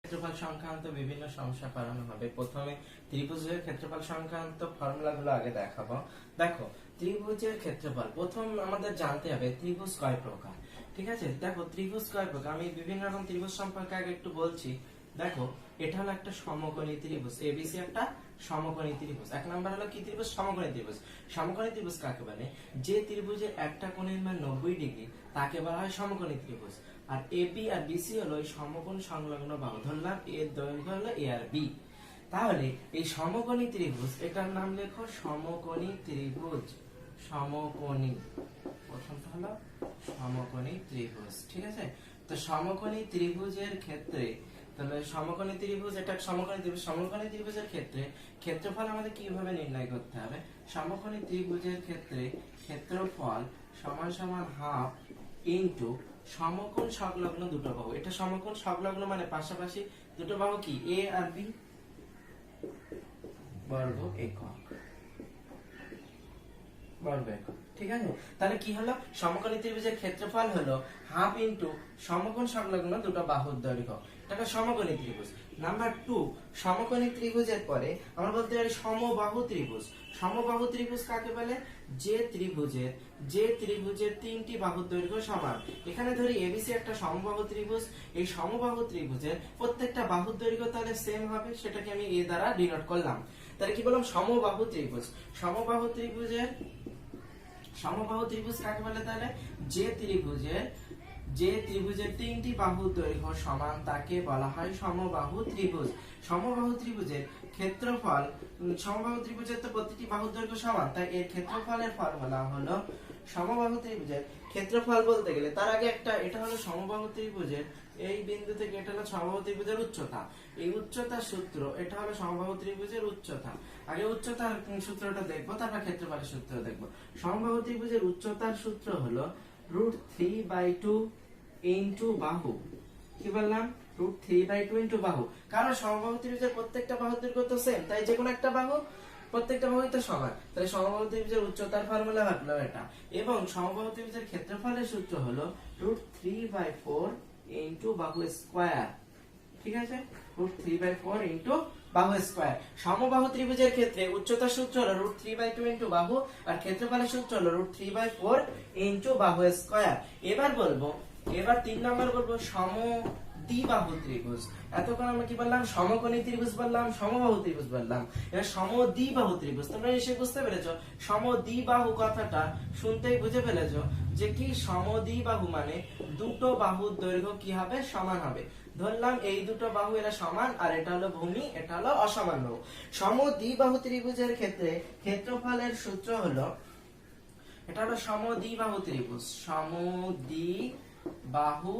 ক্ষেত্রফল সংক্রান্ত বিভিন্ন সমস্যা করানো হবে। প্রথমে ত্রিভুজের ক্ষেত্রফল সংক্রান্ত ফর্মুলাগুলো আগে দেখাবো। দেখো, ত্রিভুজের ক্ষেত্রফল প্রথম আমাদের জানতে হবে ত্রিভুজ কয় প্রকার। ঠিক আছে, দেখো ত্রিভুজ কয় প্রকার। আমি বিভিন্ন রকম ত্রিভুজ সম্পর্কে আগে একটু বলছি। দেখো, এটা হলো একটা সমকোণী ত্রিভুজ, এবিসি একটা সমকোণী ত্রিভুজ। এক নাম্বার হলো কি ত্রিভুজ? সমকোণী ত্রিভুজ। সমকোণী ত্রিভুজ কাকে বলে? যে ত্রিভুজের একটা কোণের মান 90 ডিগ্রি তাকে বলা হয় সমকোণী ত্রিভুজ। আর এবি আর বিসি হলো এই সমকোণ সংলগ্ন বাহু। ধরলাম এর দৈর্ঘ্য হলো এ আর বি। তাহলে এই সমকোণী ত্রিভুজ, এটার নাম লেখো সমকোণী ত্রিভুজ। সমকোণী, প্রথমটা হলো সমকোণী ত্রিভুজ। ঠিক আছে, তো সমকোণী ত্রিভুজের ক্ষেত্রে, তাহলে সমকোণী ত্রিভুজ, এটা সমকোণী ত্রিভুজ। সমকোণী ত্রিভুজের ক্ষেত্রে ক্ষেত্রফল আমাদের কিভাবে নির্ণয় করতে হবে? সমকোণী ত্রিভুজের ক্ষেত্রে ক্ষেত্রফল সমান সমান হাফ ইনটু সমকোণ সংলগ্ন দুটো বাহু। এটা সমকোণ সংলগ্ন মানে পাশাপাশি দুটো বাহু কি এ আর বি বর্গ একক। ঠিক আছে, তাহলে কি হলো? সমকোণী ত্রিভুজের ক্ষেত্রফল হলো হাফ ইনটু সমকোণ সংলগ্ন দুটো বাহুর দৈর্ঘ্য। এটা সমকোণী ত্রিভুজ। নাম্বার 2, সমকোণী ত্রিভুজের পরে আমরা বলতে পারি সমবাহু ত্রিভুজ। সমবাহু ত্রিভুজ কাকে বলে? যে ত্রিভুজের তিনটি বাহুর দৈর্ঘ্য সমান। এখানে ধরি এবিসি একটা সমবাহু ত্রিভুজ। এই সমবাহু ত্রিভুজের প্রত্যেকটা বাহুর দৈর্ঘ্য তাহলে সেম হবে, সেটাকে আমি এ দ্বারা ডিনোট করলাম। তাহলে কি বললাম? সমবাহু ত্রিভুজ। সমবাহু ত্রিভুজ কাকে বলে? তাহলে যে ত্রিভুজের তিনটি বাহুর দৈর্ঘ্য সমান তাকে বলা হয় সমবাহু ত্রিভুজ। সমবাহু ত্রিভুজের ক্ষেত্রফল, সমবাহু ত্রিভুজের তো প্রতিটি বাহুর দৈর্ঘ্য সমান, তাই এর ক্ষেত্রফলের ফর্মুলা হলো সমবাহু ত্রিভুজের ক্ষেত্রফল বলতে গেলে তার আগে একটা, এটা হলো সমবাহু ত্রিভুজের এই বিন্দু থেকে এটা হলো সমবাহু ত্রিভুজের উচ্চতা। এই উচ্চতার সূত্র, এটা হলো সমবাহু ত্রিভুজের উচ্চতা। আগে উচ্চতার সূত্রটা দেখবো, তারপর ক্ষেত্রফলের সূত্র দেখবো। সমবাহু ত্রিভুজের উচ্চতার সূত্র হলো √3/2 ইনটু বাহু। কি বললাম? √3/2 ইনটু বাহু। কারণ সমবাহু ত্রিভুজের প্রত্যেকটা বাহুর দৈর্ঘ্য তো সেম, তাই যে কোনো একটা বাহু, প্রত্যেকটা বাহুই তো সমান। তাহলে সমবাহু ত্রিভুজের উচ্চতার ফর্মুলা হলো এটা। এবং সমবাহু ত্রিভুজের ক্ষেত্রফলের সূত্র হলো √3/4 ইনটু বাহু স্কয়ার। ঠিক আছে, √3/4 ইনটু বাহু স্কয়ার। সমবাহু ত্রিভুজের ক্ষেত্রে উচ্চতার সূত্র হলো √3/2 ইনটু বাহু, আর ক্ষেত্রফলের সূত্র হলো √3/4 ইনটু বাহু স্কয়ার। এবার 3 নাম্বার বলবো সমদ্বিবাহু ত্রিভুজ। এতক্ষণ আমরা কি বললাম? সমকোণী ত্রিভুজ বললাম, সমবাহু ত্রিভুজ বললাম। এবার সমদ্বিবাহু ত্রিভুজ। তোমরা নিশ্চয়ই বুঝতে পেরেছো, সমদ্বিবাহু কথাটা শুনতেই বুঝে ফেলেছো যে কি সমদ্বিবাহু মানে দুটো বাহুর দৈর্ঘ্য কি হবে? সমান হবে। ধরলাম এই দুটো বাহু এরা সমান, আর এটা হলো ভূমি, এটা হলো অসমান বাহু। সমদ্বিবাহু ত্রিভুজের ক্ষেত্রে ক্ষেত্রফলের সূত্র হলো, এটা হলো সমদ্বিবাহু ত্রিভুজ। সমদ্বিবাহু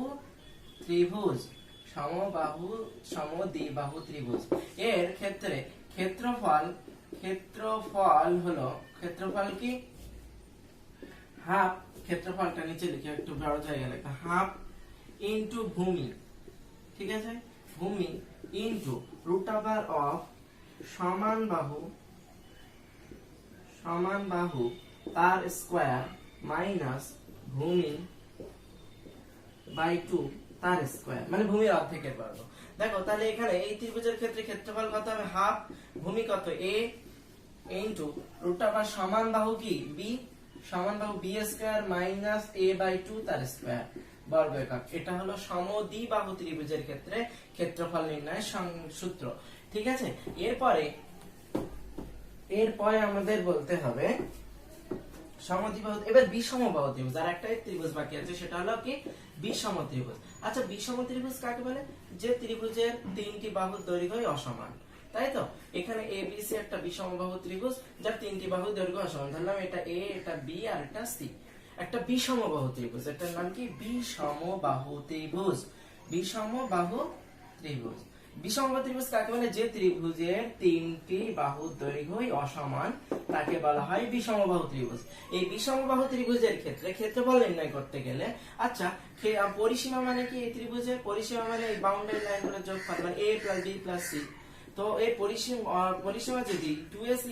ত্রিভুজ এর ক্ষেত্রে ক্ষেত্রফল হলো, ক্ষেত্রফল কি? হাফ। ক্ষেত্রফলটা নিচে লিখে একটু বড় জায়গায় লেখা, হাফ ইনটু ভূমি। ঠিক আছে, ভূমি ইনটু √ অফ সমান বাহু তার স্কয়ার মাইনাস ভূমি বাই 2 তার স্কয়ার, মানে ভূমির অর্ধেকের বর্গ। দেখো, তাহলে এখানে এই ত্রিভুজের ক্ষেত্রে ক্ষেত্রফল কত হবে? হাফ, ভূমি কত? a ইনটু √ সমান বাহু কি? b, সমান বাহু b square minus a by 2 তার স্কয়ার বর্গ একক। এটা হলো সমদ্বিবাহু ত্রিভুজের ক্ষেত্রে ক্ষেত্রফল নির্ণয়ের সূত্র। ঠিক আছে, এরপরে আমাদের বলতে হবে সমদ্বিবাহু। এবার বিষমবাহু ত্রিভুজ, আর একটা ত্রিভুজ বাকি আছে, সেটা হলো কি? বিষম ত্রিভুজ। আচ্ছা, বিষম ত্রিভুজ কাকে বলে? যে ত্রিভুজের তিনটি বাহুর দৈর্ঘ্য অসমান। তাই তো, এখানে এবিসি একটা বিষমবাহু ত্রিভুজ যার তিনটি বাহুর দৈর্ঘ্য অসমান। ধরলাম এটা এ, এটা বি, আর এটা সি। একটা বিষমবাহু ত্রিভুজ, এটার নাম কি? বিষমবাহু ত্রিভুজ। বিষমবাহু ত্রিভুজ কাকে বলে? যে ত্রিভুজের তিনটি বাহুর দৈর্ঘ্যই অসমান তাকে বলা হয় বিষমবাহু ত্রিভুজ। এই বিষমবাহু ত্রিভুজের ক্ষেত্রে ক্ষেত্রফল নির্ণয় করতে গেলে, আচ্ছা, পরিসীমা মানে কি? এই ত্রিভুজের পরিসীমা মানে এই বাউন্ডারি লাইনগুলোর যোগফল, মানে a + b + c। তো এই পরিসীমা যদি 2s =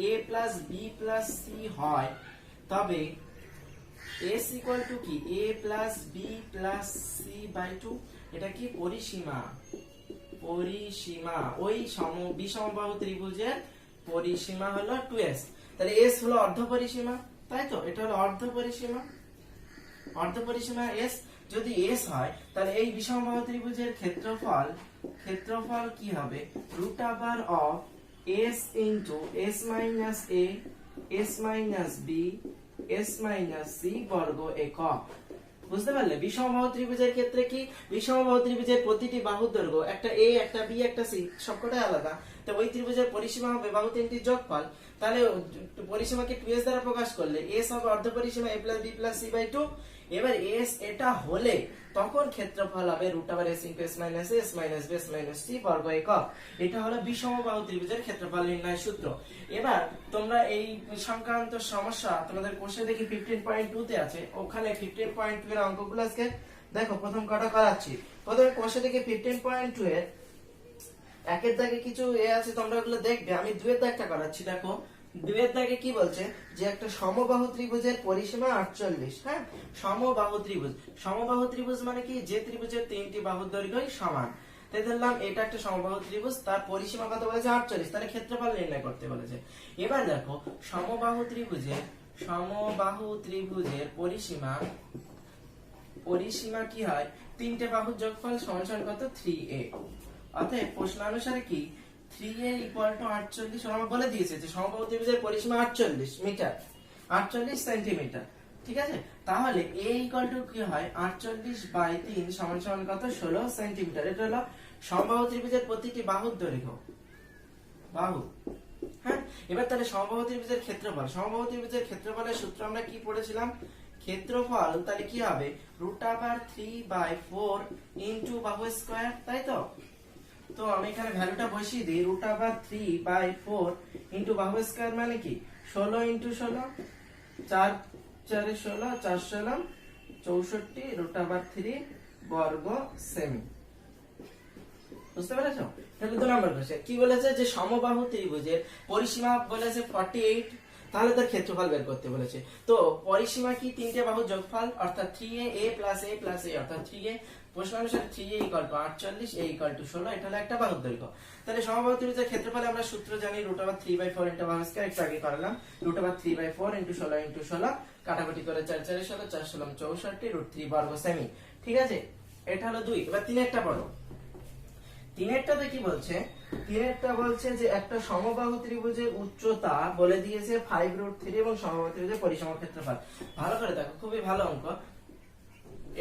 a + b + c হয়, তবে s = কি? a + b + c/2। এটা কি? পরিসীমা। পরিসীমা, ওই বিষমবাহু ত্রিভুজের পরিসীমা হলো 2s। তাহলে s হলো অর্ধ পরিসীমা, তাই তো, এটা হলো অর্ধ পরিসীমা, অর্ধ পরিসীমা s। যদি s হয় তাহলে এই বিষমবাহু ত্রিভুজের ক্ষেত্রফল কি হবে, root over of s into s minus a s minus b s minus c বর্গ একক। বুঝতে পারলে? বিষমবাহু ত্রিভুজের ক্ষেত্রে কি, বিষমবাহু ত্রিভুজের প্রতিটি বাহুর দৈর্ঘ্য, একটা a একটা b একটা c, সবকটাই আলাদা। তো ওই ত্রিভুজের পরিসীমা হবে বাহু তিনটির যোগফল। তাহলে পরিসীমাকে 2s দ্বারা প্রকাশ করলে s হবে অর্ধ পরিসীমা a + b + c/2। এবার s এটা হলে তখন ক্ষেত্রফল হবে root over s into s minus a s minus b s minus c বর্গ একক। এটা হলো বিষমবাহু ত্রিভুজের ক্ষেত্রফল নির্ণয় সূত্র। এবার তোমরা এই সংক্রান্ত সমস্যা তোমাদের কোষে দেখি 15.2 তে আছে, ওখানে 15.2 এর অঙ্কগুলো আজকে দেখো প্রথম কটা করাচ্ছি। প্রথমে কোষে দেখি 15.2 এর একের দাগে কিছু আছে, তোমরা ওগুলো দেখবে। আমি দুয়ের দাগটা করাচ্ছি। দেখো দুয়ের দাগে কি বলছে, যে একটা সমবাহু ত্রিভুজের পরিসীমা 48। হ্যাঁ, সমবাহু ত্রিভুজ, সমবাহু ত্রিভুজ মানে কি, যে ত্রিভুজের তিনটি বাহুর দৈর্ঘ্যই সমান। তাই ধরলাম এটা একটা সমবাহু ত্রিভুজ, তার পরিসীমা কত বলেছে, 48। তাহলে ক্ষেত্রফল নির্ণয় করতে বলেছে। এবার দেখো সমবাহু ত্রিভুজের পরিসীমা কি হয়, তিনটে বাহুর যোগফল সমান সমান কত, 3a। অতএব প্রশ্ন অনুসারে কি 3a = 48, আমরা বলে দিয়েছে যে সমবাহু ত্রিভুজের পরিসীমা 48 মিটার, 48 সেন্টিমিটার। ঠিক আছে, তাহলে a = কি হয়, 48/3 সমান সমান কত, 16 সেন্টিমিটার। এটা হলো সমবাহু ত্রিভুজের প্রতিটি বাহুর দৈর্ঘ্য, বাহু। হ্যাঁ, এবার তাহলে সমবাহু ত্রিভুজের ক্ষেত্রফল, সমবাহু ত্রিভুজের ক্ষেত্রফলের সূত্র আমরা কি পড়েছিলাম, ক্ষেত্রফল তাহলে কি হবে, রুট ওভার 3/4 ইনটু বাহু স্কয়ার, তাই তো। তো আমি এখানে ভ্যালুটা বসিয়ে দিই, রুট ওভার 3/4 ইনটু বাহু স্কয়ার মানে কি 16 ইনটু 16, 4 4 16, 4 16 64 রুট ওভার 3 বর্গ সেমি। বুঝতে পেরেছো? তাহলে 2 নম্বর কোশ্চেন কি বলেছে, যে সমবাহু ত্রিভুজের পরিসীমা বলেছে 48, তাহলে তার ক্ষেত্রফল বের করতে বলেছে। তো পরিসীমা কি, তিনটে বাহুর যোগফল, অর্থাৎ 3a a + a + a অর্থাৎ 3a। প্রশ্ন অনুসারে 3a = 48 a = 16, এটা হলো একটা বাহুর দৈর্ঘ্য। তাহলে সমবাহু ত্রিভুজের ক্ষেত্রফলে আমরা সূত্র জানি, রুট ওভার 3/4 ইনটু বাহু স্কয়ার, একটু আগে করলাম। রুট ওভার 3/4 ইনটু 16 ইনটু 16, কাটাকুটি করে 4 4 16, 4 16 64 রুট 3 বর্গ সেমি। ঠিক আছে, এটা হলো 2। এবার 3 একটা পড়ো। 3এরটাতে কি বলছে, 3এরটা বলছে যে একটা সমবাহু ত্রিভুজের উচ্চতা বলে দিয়েছে 5√3 এবং সমবাহু ত্রিভুজের পরিসীমার ক্ষেত্রফল। ভালো করে দেখো, খুবই ভালো অঙ্ক।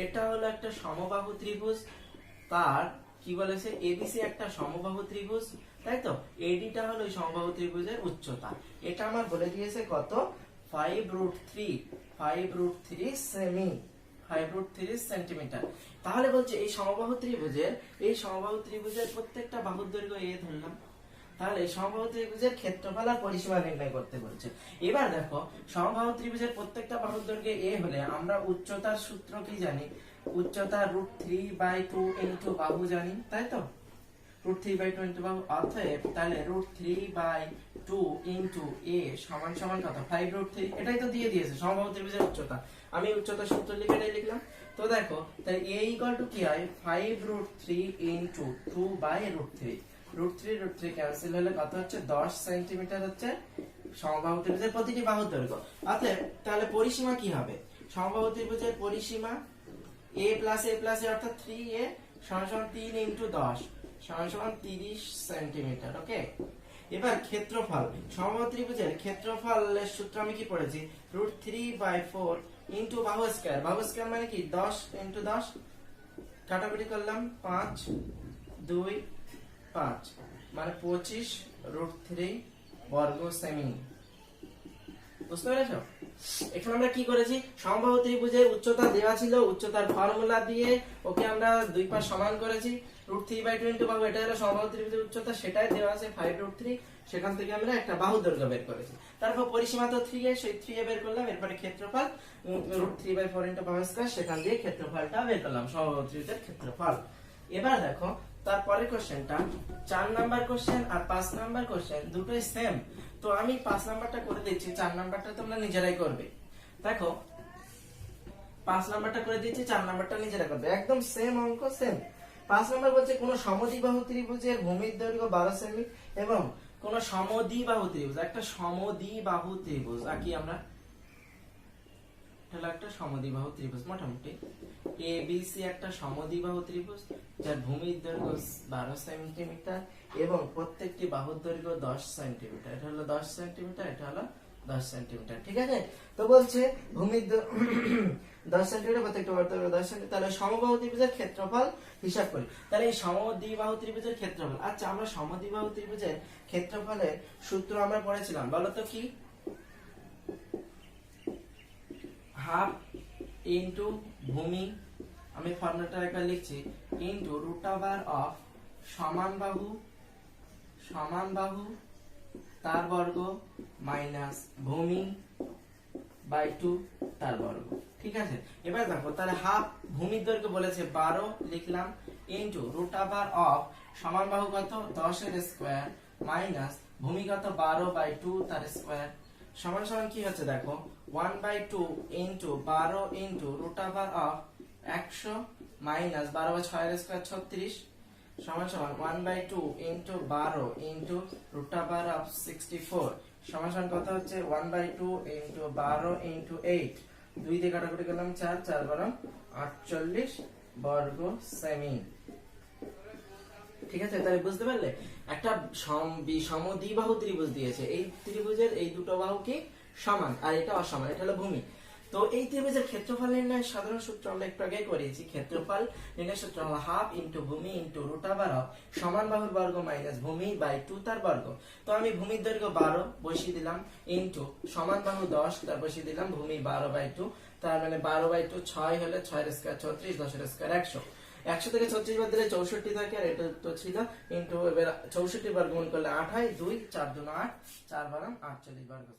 এটা হলো একটা সমবাহু ত্রিভুজ, তার কি বলেছে, এবিসি একটা সমবাহু ত্রিভুজ, তাই তো। এডিটা হলো এই সমবাহু ত্রিভুজের উচ্চতা। এটা আমার বলে দিয়েছে কত, 5√3 সেমি, 5√3 সেন্টিমিটার। তাহলে বলছে এই সমবাহু ত্রিভুজের প্রত্যেকটা বাহুর দৈর্ঘ্য a ধরলাম। তাহলে সমবাহু ত্রিভুজের ক্ষেত্রফল আর পরিসীমা নির্ণয় করতে বলছে। এবার দেখো সমবাহু ত্রিভুজের প্রত্যেকটা বাহুর দৈর্ঘ্য a হলে আমরা উচ্চতার সূত্র কি জানি, উচ্চতা √3/2 ইনটু বাহু জানি, তাই তো। √3/2 ইনটু বাহু, অতএব তাহলে √3/2 ইনটু a সমান সমান কত, 5√3। এটাই তো দিয়ে দিয়েছে সমবাহু ত্রিভুজের উচ্চতা। আমি উচ্চতার সূত্র লিখলাম। তো দেখো তাই a = কি হয়, 5√3 ইনটু 2/√3, √3 ক্যান্সেল হলে কত হচ্ছে, 10 সেন্টিমিটার হচ্ছে সমবাহু ত্রিভুজের প্রতিটি বাহুর দৈর্ঘ্য। অতএব তাহলে পরিসীমা কি হবে, সমবাহু ত্রিভুজের পরিসীমা a + a + a অর্থাৎ 3a সমান সমান 3 ইনটু 10 সমান সমান 30 সেন্টিমিটার। ওকে, এবার ক্ষেত্রফল, সমবাহু ত্রিভুজের ক্ষেত্রফলের সূত্র আমি কি পড়েছি, √3/4 ইনটু বাহু স্কয়ার, বাহু স্কয়ার মানে কি 10 ইনটু 10, কাটাকুটি করলাম 5 2 5 মানে 25 √3 বর্গ সেমি। বুঝতে পেরেছো? এখানে আমরা কি করেছি, সমবাহু ত্রিভুজের উচ্চতা দেওয়া ছিল, উচ্চতার ফর্মুলা দিয়ে ওকে আমরা দুই পাশ সমান করেছি। √3/2 ইনটু বাহু, এটা হলো সমবাহু ত্রিভুজের উচ্চতা, সেটাই দেওয়া আছে 5√3। সেখান থেকে আমরা একটা বাহু দৈর্ঘ্য বের করেছি। তারপর পরিসীমা তো 3a, সেই 3a বের করলাম। এরপরে ক্ষেত্রফল √3/4 ইনটু বাহু স্কয়ার, সেখান দিয়ে ক্ষেত্রফলটা বের করলাম, সমবাহু ত্রিভুজের ক্ষেত্রফল। এবার দেখো তারপরে কোশ্চেনটা, 4 নাম্বার কোশ্চেন আর 5 নাম্বার কোশ্চেন দুটোই সেম। তো আমি 5 নাম্বারটা করে দিচ্ছি, 4 নাম্বারটা তোমরা নিজেরাই করবে। দেখো 5 নাম্বারটা করে দিচ্ছি, 4 নাম্বারটা নিজেরা করবে, একদম সেম অঙ্ক, সেম। 5 নম্বর বলছে কোন সমদ্বিবাহু ত্রিভুজের ভূমির দৈর্ঘ্য 12 সেমি এবং কোন সমদ্বিবাহু ত্রিভুজ, একটা সমদ্বিবাহু ত্রিভুজ আঁকি আমরা, এটা একটা সমদ্বিবাহু ত্রিভুজ, মোটামুটি ABC একটা সমদ্বিবাহু ত্রিভুজ যার ভূমির দৈর্ঘ্য 12 সেন্টিমিটার এবং প্রত্যেকটি বাহুর দৈর্ঘ্য 10 সেন্টিমিটার। এটা হলো 10 সেন্টিমিটার, এটা হলো 10 সেন্টিমিটার, ঠিক আছে। তো বলছে ভূমির 10 সেন্টিমিটার, প্রত্যেকটা বাহুর দৈর্ঘ্য 10 সেন্টিমিটার। তাহলে সমবাহু ত্রিভুজের ক্ষেত্রফল হিসাব করি। তাহলে এই সমদ্বিবাহু ত্রিভুজের ক্ষেত্রফল, আচ্ছা আমরা সমদ্বিবাহু ত্রিভুজের ক্ষেত্রফলের সূত্র আমরা পড়েছিলাম, বলো তো কি? হাফ ইন্টু ভূমি, আমি ফর্মুলাটা একবার লিখছি, ইন্টু রুট ওভার অফ সমান বাহু তার বর্গ মাইনাস ভূমি বাই 2 তার বর্গ, ঠিক আছে। এবার দেখো তাহলে হাফ ভূমির দৈর্ঘ্য বলেছে 12 লিখলাম, ইন্টু রুট ওভার অফ সমান বাহু কত 10 এর স্কয়ার মাইনাস ভূমি কত 12 বাই 2 তার স্কয়ার সমান সমান কি হচ্ছে দেখো 1/2 into 12 into root over of 100 minus 12 by 6 এর স্কয়ার 36 সমান সমান 1/2 into 12 into root over of 64 সমান সমান কত হচ্ছে 1/2 ইন্টু 12 ইন্টু 8, 2 দিয়ে কাটাকুটি করলাম 4, 4 12 48 বর্গ সেমি, ঠিক আছে। তাহলে বুঝতে পারলে একটা সমদ্বিবাহু ত্রিভুজ দিয়েছে, এই ত্রিভুজের এই দুটো বাহু কি সমান আর এটা অসমান, এটা হলো ভূমি। তো এই ত্রিভুজের ক্ষেত্রফল নির্ণয়ের সাধারণ সূত্র আমরা একটু আগে করিয়েছি। ক্ষেত্রফল নির্ণয়ের সূত্র হলো হাফ ইন্টু ভূমি ইন্টু রুট ওভার অফ সমান বাহুর বর্গ মাইনাস ভূমি বাই 2 তার বর্গ। তো আমি ভূমির দৈর্ঘ্য 12 বসিয়ে দিলাম ইন্টু সমান বাহু 10 তার বসিয়ে দিলাম ভূমি 12 বাই 2, তার মানে 12 বাই 2 6 হলে 6 এর স্কয়ার 36, 10 এর স্কয়ার 100, 100 থেকে 36 বাদ দিলে 64 থাকে, আর এটা তো ছিল ইন্টু এবার 64 বর্গমূল করলে 8 হয়, 2 4 2 8 4 12 48 বর্গ।